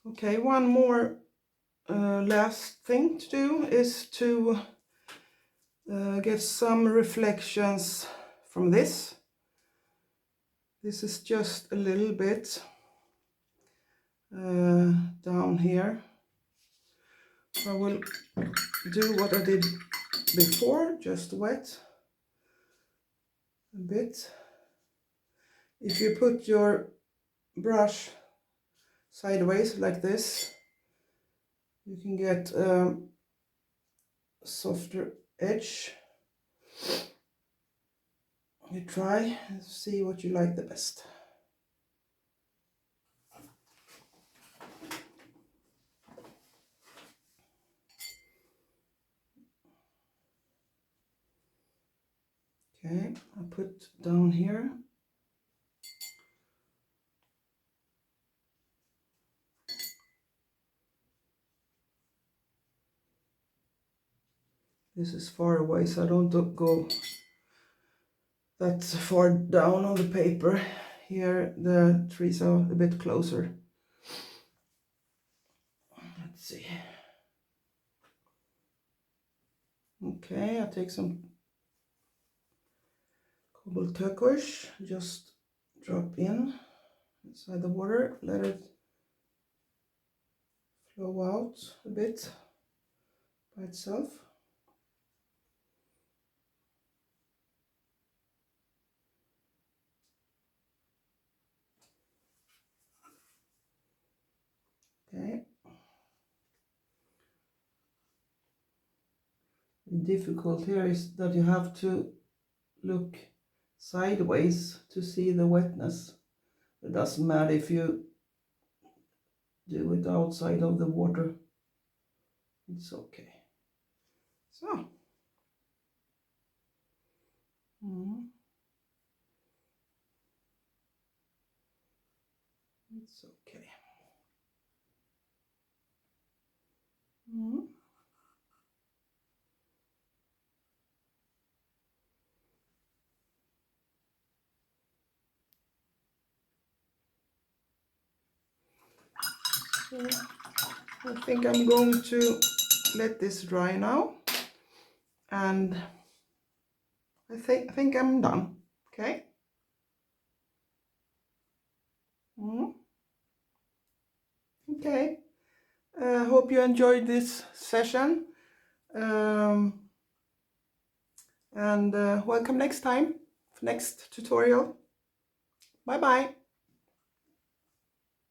Okay, one more last thing to do is to get some reflections from this. This is just a little bit down here. I will do what I did before, just wet a bit. If you put your brush sideways like this, you can get a softer edge. You try and see what you like the best. Okay, I put down here. This is far away, so I don't go that far down on the paper. Here the trees are a bit closer. Let's see. Okay, I take some GO turquoise, just drop in inside the water, let it flow out a bit by itself. Okay. The difficult here is that you have to look sideways to see the wetness. It doesn't matter if you do it outside of the water. It's okay. So. It's okay. So I think I'm going to let this dry now, and I think I'm done. Okay. Okay. Hope you enjoyed this session, and welcome next time for next tutorial. Bye bye.